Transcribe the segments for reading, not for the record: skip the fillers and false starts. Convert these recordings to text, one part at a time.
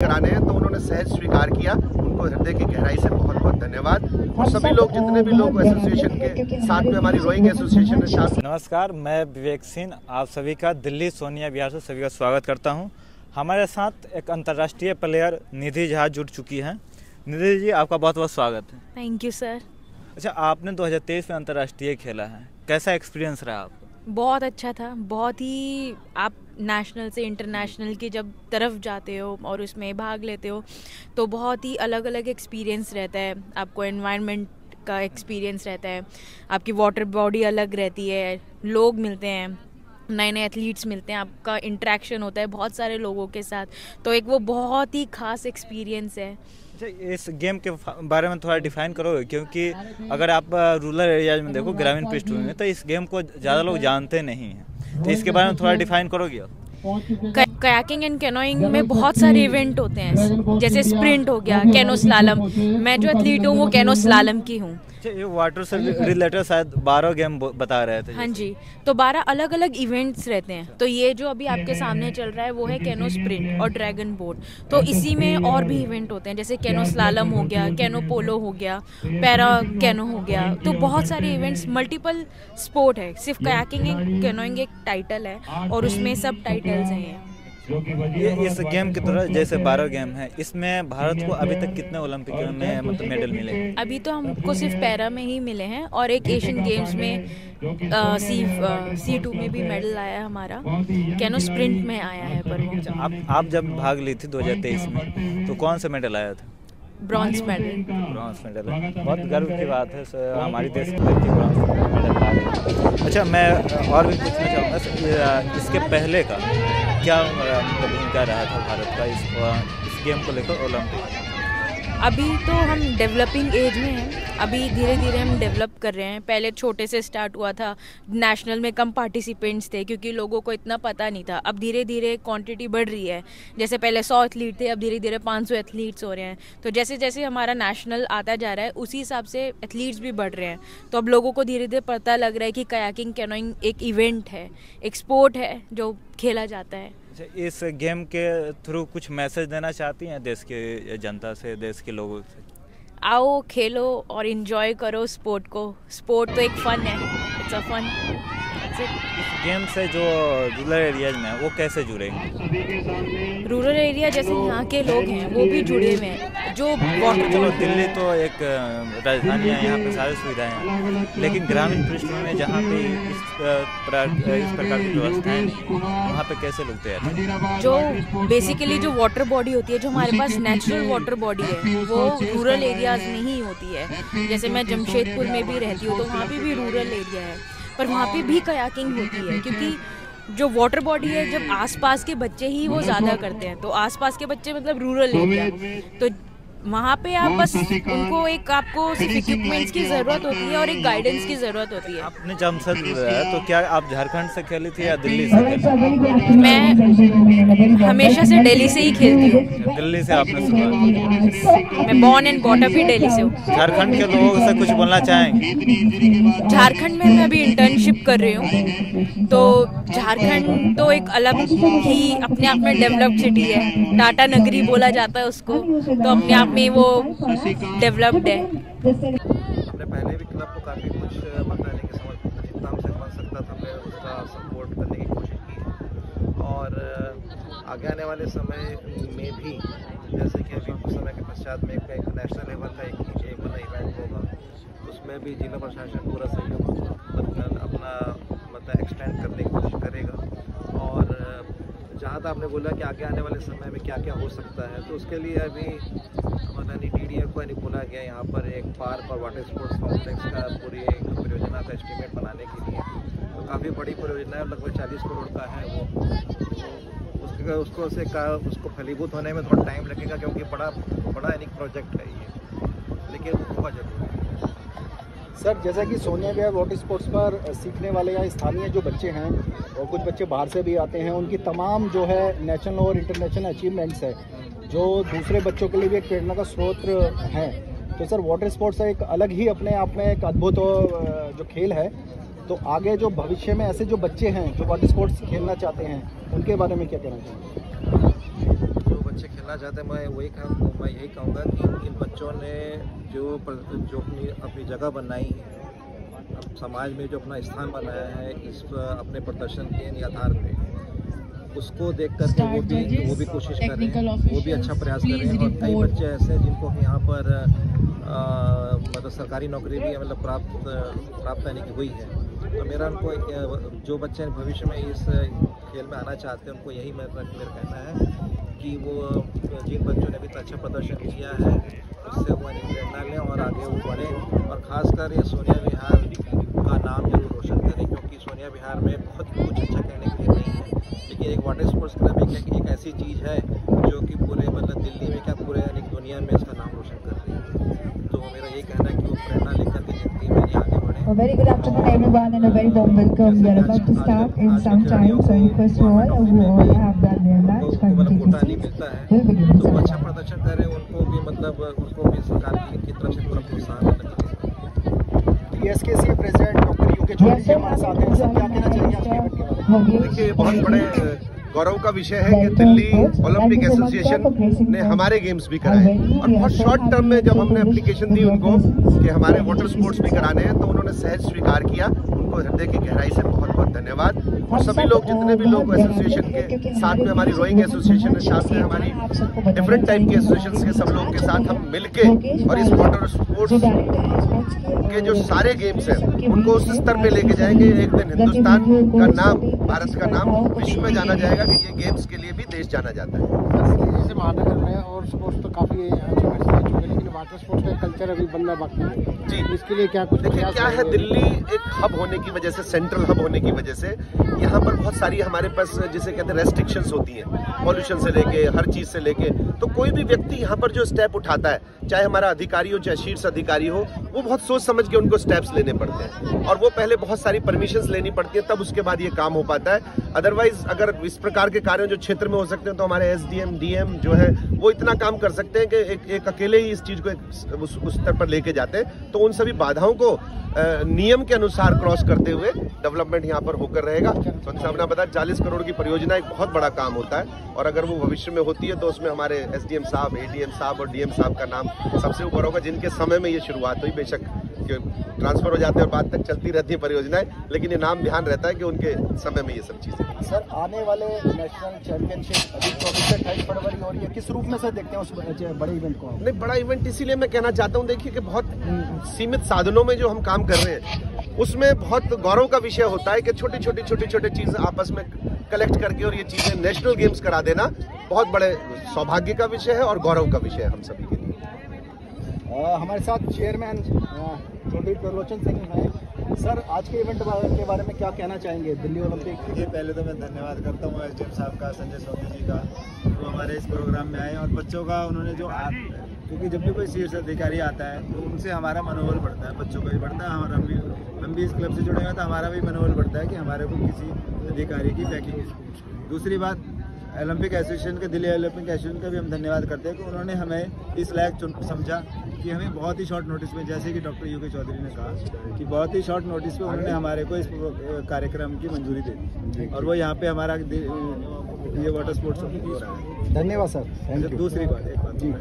कराने हैं तो उन्होंने सहज स्वीकार किया। उनको हृदय की गहराई से बहुत बहुत धन्यवाद। और सभी लोग, जितने भी लोग एसोसिएशन के साथ में, हमारी रोइंग एसोसिएशन के साथ। नमस्कार, मैं विवेक सिंह आप सभी का दिल्ली सोनिया बिहार से सभी का स्वागत करता हूं। हमारे साथ एक अंतर्राष्ट्रीय प्लेयर निधि झा जुड़ चुकी हैं। निधि जी, आपका बहुत बहुत स्वागत है। Thank you sir. अच्छा, आपने 2023 में अंतर्राष्ट्रीय खेला है, कैसा एक्सपीरियंस रहा आपका? बहुत अच्छा था। बहुत ही, आप नेशनल से इंटरनेशनल की जब तरफ जाते हो और उसमें भाग लेते हो तो बहुत ही अलग अलग एक्सपीरियंस रहता है। आपको एनवायरनमेंट का एक्सपीरियंस रहता है, आपकी वाटर बॉडी अलग रहती है, लोग मिलते हैं, नए नए एथलीट्स मिलते हैं, आपका इंटरेक्शन होता है बहुत सारे लोगों के साथ, तो एक वो बहुत ही खास एक्सपीरियंस है। अच्छा, इस गेम के बारे में थोड़ा डिफाइन करोगे, क्योंकि अगर आप रूरल एरियाज में देखो, ग्रामीण पृष्ठभूमि में, तो इस गेम को ज़्यादा लोग जानते नहीं हैं, तो इसके बारे में थोड़ा डिफाइन करोगे आप? कयाकिंग एंड कैनोइंग में बहुत सारे इवेंट होते हैं, जैसे स्प्रिंट हो गया, कैनो स्लालम। मैं जो एथलीट हूँ वो कैनो स्लालम की हूँ। ये वाटर से रिलेटेड शायद 12 गेम बता रहे थे। हाँ जी, तो 12 अलग अलग इवेंट्स रहते हैं। तो ये जो अभी आपके सामने चल रहा है वो है कैनो स्प्रिंट और ड्रैगन बोट। तो इसी में और भी इवेंट होते हैं, जैसे कैनो स्लालम हो गया, कैनो पोलो हो गया, पैरा कैनो हो गया। तो बहुत सारे इवेंट्स, मल्टीपल स्पोर्ट है, सिर्फ कयाकिंग एंड कैनोइंग एक टाइटल है और उसमें सब टाइटल्स हैं। ये इस गेम की तरह जैसे 12 गेम है, इसमें भारत को अभी तक कितने ओलंपिक में मतलब मेडल मिले? अभी तो हमको सिर्फ पैरा में ही मिले हैं और एक एशियन गेम्स में C2 में भी मेडल आया है हमारा। कैनो स्प्रिंट में आया है पर वो। आप जब भाग ली थी 2023 में, तो कौन सा मेडल आया था? Bronze medal. ब्रॉन्ज मेडल है, बहुत गर्व की बात है। हमारी देश की लड़की ब्रॉन्ज मेडल ला रही। अच्छा, मैं और भी पूछना चाहूँगा, इसके पहले का क्या मतलब भूमिका रहा था भारत का इस गेम को लेकर ओलंपिक? अभी तो हम डेवलपिंग एज में हैं, अभी धीरे धीरे हम डेवलप कर रहे हैं। पहले छोटे से स्टार्ट हुआ था, नेशनल में कम पार्टिसिपेंट्स थे क्योंकि लोगों को इतना पता नहीं था। अब धीरे धीरे क्वांटिटी बढ़ रही है, जैसे पहले 100 एथलीट थे, अब धीरे धीरे 500 एथलीट्स हो रहे हैं। तो जैसे जैसे हमारा नेशनल आता जा रहा है उसी हिसाब से एथलीट्स भी बढ़ रहे हैं। तो अब लोगों को धीरे धीरे पता लग रहा है कि कयाकिंग कैनोइंग एक इवेंट है, एक स्पोर्ट है जो खेला जाता है। इस गेम के थ्रू कुछ मैसेज देना चाहती हैं देश के जनता से, देश के लोगों से? आओ, खेलो और एंजॉय करो स्पोर्ट को। स्पोर्ट तो एक फन है, इट्स अ फन। इस गेम से जो रूरल एरियाज में है वो कैसे जुड़ेंगे? रूरल एरिया जैसे यहाँ के लोग हैं वो भी जुड़े हुए हैं। जो वाटर, चलो दिल्ली तो एक राजधानी है, यहाँ पे सारी सुविधाएं हैं, लेकिन ग्रामीण पृष्ठभूमि में जहाँ पे इस प्रकार की व्यवस्थाएं नहीं, वहाँ पे कैसे लोग तैयार? जो बेसिकली जो वाटर बॉडी होती है, जो हमारे पास नेचुरल वाटर बॉडी है, वो रूरल एरियाज में ही होती है। जैसे मैं जमशेदपुर में भी रहती हूँ तो वहाँ पे भी रूरल एरिया है, पर वहाँ पे भी कयाकिंग होती है क्योंकि जो वाटर बॉडी है, जब आसपास के बच्चे ही वो ज़्यादा करते हैं, तो आसपास के बच्चे मतलब रूरल एरिया, तो वहाँ पे आप बस उनको आपको सिर्फ इक्विपमेंट्स की ज़रूरत होती है और एक गाइडेंस की ज़रूरत होती है। आपने जमशेदपुर है, तो क्या आप झारखंड से खेली थी या दिल्ली से खेली? मैं हमेशा से दिल्ली से ही खेलती हूँ। दिल्ली से आपने शुरुआत? मैं बॉर्न एंड बॉट अप ही दिल्ली से हूँ। झारखंड के लोगों से कुछ बोलना चाहेंगे? झारखंड में मैं अभी इंटर्नशिप कर रही हूँ, तो झारखंड तो एक अलग ही अपने आप में डेवलप्ड सिटी है, टाटा नगरी बोला जाता है उसको, तो अपने आप में वो डेवलप्ड है। हमने पहले भी क्लब को काफ़ी कुछ बताने की जितना हमसे बन सकता था हमने उसका सपोर्ट करने की कोशिश की, और आगे आने वाले समय में भी, जैसे कि अभी कुछ समय के पश्चात में एक नेशनल लेवल का एक बड़ा इवेंट होगा, उसमें भी जिला प्रशासन पूरा सहयोग अपना मतलब एक्सटेंड करने की कोशिश करेगा। और जहाँ तक आपने बोला कि आगे आने वाले समय में क्या क्या हो सकता है, तो उसके लिए अभी हमारा DDA को बोला गया यहाँ पर एक पार्क और वाटर स्पोर्ट्स कॉम्प्लेक्स का पूरी एक परियोजना का एस्टीमेट बनाने के लिए। तो काफ़ी बड़ी परियोजना है, लगभग 40 करोड़ का है वो। उसको फलीभूत होने में थोड़ा टाइम लगेगा क्योंकि बड़ा एक प्रोजेक्ट है ये, लेकिन होगा जरूर। सर, जैसा कि सोनिया बिहार वाटर स्पोर्ट्स पर सीखने वाले या स्थानीय जो बच्चे हैं और कुछ बच्चे बाहर से भी आते हैं, उनकी तमाम जो है नेशनल और इंटरनेशनल अचीवमेंट्स है जो दूसरे बच्चों के लिए भी एक प्रेरणा का स्रोत है। तो सर, वाटर स्पोर्ट्स एक अलग ही अपने आप में एक अद्भुत जो खेल है, तो आगे जो भविष्य में ऐसे जो बच्चे हैं जो वाटर स्पोर्ट्स खेलना चाहते हैं, उनके बारे में क्या कहना चाहेंगे? जो बच्चे कहना चाहते हैं, मैं यही कहूँगा कि इन बच्चों ने जो अपनी जगह बनाई है, समाज में जो अपना स्थान बनाया है, इस अपने प्रदर्शन के आधार पे, उसको देख करके वो भी कोशिश कर रहे हैं, वो भी अच्छा प्रयास कर रहे हैं। और कई बच्चे ऐसे हैं जिनको यहाँ पर मतलब सरकारी नौकरी भी मतलब प्राप्त करने की हुई है। तो मेरा उनको जो बच्चे भविष्य में इस खेल में आना चाहते हैं, उनको यही मेरा कहना है कि वो जिन बच्चों ने भी अच्छा प्रदर्शन किया है उससे वो प्रेरणा लें और आगे वो बढ़ें। और ख़ासकर ये सोनिया विहार का नाम जरूर रोशन करें, क्योंकि सोनिया विहार में बहुत कुछ अच्छा कहने के लिए नहीं है, लेकिन एक वाटर स्पोर्ट्स क्लब एक ऐसी चीज़ है जो कि पूरे मतलब दिल्ली में क्या पूरे दुनिया में इसका नाम रोशन कर रही है। तो मेरा यही कहना है कि वो प्रेरणा लेकर के जिंदगी में आगे बढ़े। A very good afternoon everyone and a very warm welcome. We are about to start in some time, so request you all who all have done their lunch, kindly take a seat. We'll begin in तो some अच्छा time. प्रदर्शन करें, उनको भी मतलब उनको भी सरकार की तरफ से पूरा प्रोत्साहन मिले। टीएसकेसी प्रेसिडेंट डॉक्टर यूके चौधरी जी हमारे साथ हैं। सर, क्या कहना चाहेंगे आज के इवेंट के बारे में? देखिए, बहुत बड़े गौरव का विषय है कि दिल्ली ओलंपिक एसोसिएशन ने हमारे गेम्स भी कराए, और बहुत शॉर्ट टर्म में जब हमने एप्लीकेशन दी उनको कि हमारे वाटर स्पोर्ट्स भी कराने हैं, तो उन्होंने सहज स्वीकार किया। उनको हृदय की गहराई से बहुत बहुत धन्यवाद। और सभी लोग, जितने भी लोग एसोसिएशन के साथ में, हमारी रोइंग एसोसिएशन है, साथ में हमारी डिफरेंट टाइप के एसोसिएशन के सब लोग के साथ हम मिलके और इस वाटर स्पोर्ट्स के जो सारे गेम्स हैं उनको उस स्तर पे लेके जाएंगे। एक दिन हिंदुस्तान का नाम, भारत का नाम विश्व में जाना जाएगा कि ये गेम्स के लिए भी देश जाना जाता है। जैसे महानगर में और स्पोर्ट्स तो काफी अचीवमेंट्स रह चुके हैं, लेकिन वाटर स्पोर्ट्स का कल्चर अभी बनना बाकी है जी। इसके लिए क्या कुछ देखिए, क्या है, दिल्ली एक हब होने की वजह से, सेंट्रल हब होने की वजह से यहाँ पर बहुत सारी हमारे पास जिसे कहते हैं रेस्ट्रिक्शंस होती हैं, पॉल्यूशन से लेके हर चीज से लेके। तो कोई भी व्यक्ति यहाँ पर जो स्टेप उठाता है, चाहे हमारा अधिकारी हो चाहे शीर्ष अधिकारी हो, वो बहुत सोच समझ के उनको स्टेप्स लेने पड़ते हैं, और वो पहले बहुत सारी परमिशंस लेनी पड़ती है, तब उसके बाद ये काम हो पाता है। अदरवाइज अगर इस प्रकार के कार्य जो क्षेत्र में हो सकते हैं, तो हमारे एसडीएम डीएम जो है वो इतना काम कर सकते हैं कि एक अकेले ही इस चीज को उस स्तर पर लेके जाते हैं। तो उन सभी बाधाओं को नियम के अनुसार क्रॉस करते हुए डेवलपमेंट यहाँ पर होकर रहेगा। सामने बता 40 करोड़ की परियोजना एक बहुत बड़ा काम होता है, और अगर वो भविष्य में होती है तो उसमें हमारे एसडीएम साहब, एडीएम साहब और डीएम साहब का नाम सबसे ऊपर होगा, जिनके समय में ये शुरुआत हुई। बेशक ट्रांसफर हो जाते हैं और बाद तक चलती रहती है परियोजनाएं, लेकिन ये नाम ध्यान रहता है कि उनके समय में ये सब चीजें। सर, आने वाले नेशनल चैंपियनशिप अभी 24 से 28 फरवरी हो रही है, किस रूप में सर देखते हैं उस बड़े इवेंट को? नहीं, बड़ा इवेंट इसीलिए मैं कहना चाहता हूँ, देखिए कि बहुत सीमित साधनों में जो हम काम कर रहे हैं, उसमें बहुत गौरव का विषय होता है कि छोटी छोटी चीजें आपस में कलेक्ट करके और ये चीजें नेशनल गेम्स करा देना बहुत बड़े सौभाग्य का विषय है और गौरव का विषय है हम सभी के लिए। हमारे साथ चेयरमैन चौधरी त्रिलोचन सिंह हैं। सर, आज के इवेंट के बारे में क्या कहना चाहेंगे दिल्ली ओलंपिक? ये पहले तो मैं धन्यवाद करता हूँ एसडीएम साहब का, संजय सोनी जी का, जो हमारे इस प्रोग्राम में आए, और बच्चों का उन्होंने जो क्योंकि जब भी कोई शीर्ष अधिकारी आता है तो उनसे हमारा मनोबल बढ़ता है, बच्चों का भी बढ़ता है, हमारा भी, हम भी इस क्लब से जुड़े हुए तो हमारा भी मनोबल बढ़ता है कि हमारे को किसी अधिकारी की पैकिंग। दूसरी बात, ओलंपिक एसोसिएशन के, दिल्ली ओलंपिक एसोसिएशन का भी हम धन्यवाद करते हैं कि उन्होंने हमें इस लायक समझा कि हमें बहुत ही शॉर्ट नोटिस में, जैसे कि डॉक्टर यूके चौधरी ने कहा कि बहुत ही शॉर्ट नोटिस पे उन्होंने हमारे को इस कार्यक्रम की मंजूरी दे दी, और वो यहाँ पे हमारा ये वाटर स्पोर्ट्स हो रहा है। धन्यवाद सर, थैंक यू। दूसरी बात, एक बात जी,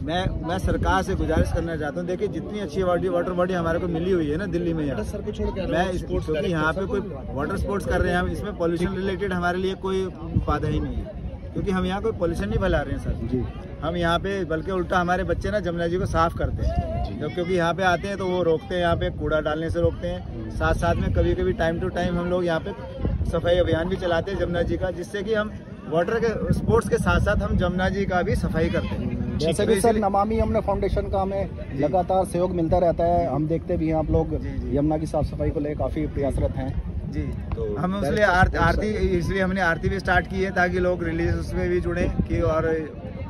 मैं सरकार से गुजारिश करना चाहता हूँ, देखिए जितनी अच्छी वाटर बॉडी हमारे को मिली हुई है ना दिल्ली में, यहाँ मैं क्योंकि यहाँ पे कोई वाटर स्पोर्ट्स कर रहे हैं हम, इसमें पॉल्यूशन रिलेटेड हमारे लिए कोई बाधा ही नहीं है, क्योंकि हम यहाँ कोई पॉल्यूशन नहीं फैला रहे हैं सर जी। हम यहाँ पे बल्कि उल्टा हमारे बच्चे ना जमुना जी को साफ करते हैं, जब क्योंकि यहाँ पे आते हैं तो वो रोकते हैं, यहाँ पे कूड़ा डालने से रोकते हैं। साथ साथ में कभी कभी टाइम टू टाइम हम लोग यहाँ पे सफाई अभियान भी चलाते हैं जमुना जी का, जिससे कि हम वाटर के स्पोर्ट्स के साथ साथ हम जमुना जी का भी सफाई करते हैं। जैसे भी सर नमामि यमुना फाउंडेशन का हमें लगातार सहयोग मिलता रहता है, हम देखते भी हैं आप लोग यमुना की साफ सफाई को लेकर काफी प्रयासरत हैं जी। तो हम उसलिए आरती, इसलिए हमने आरती भी स्टार्ट की है ताकि लोग रिलीजियस में भी जुड़े कि, और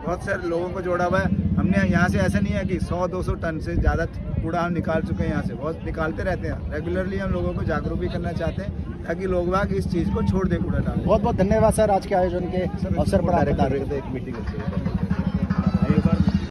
बहुत सारे लोगों को जोड़ा हुआ है हमने। यहाँ से ऐसा नहीं है कि 100-200 टन से ज़्यादा कूड़ा हम निकाल चुके हैं, यहाँ से बहुत निकालते रहते हैं। रेगुलरली हम लोगों को जागरूक भी करना चाहते हैं ताकि लोग बाग इस चीज़ को छोड़ दें कूड़ा डालने। बहुत बहुत धन्यवाद सर आज के आयोजन के अवसर पर। एक मीटिंग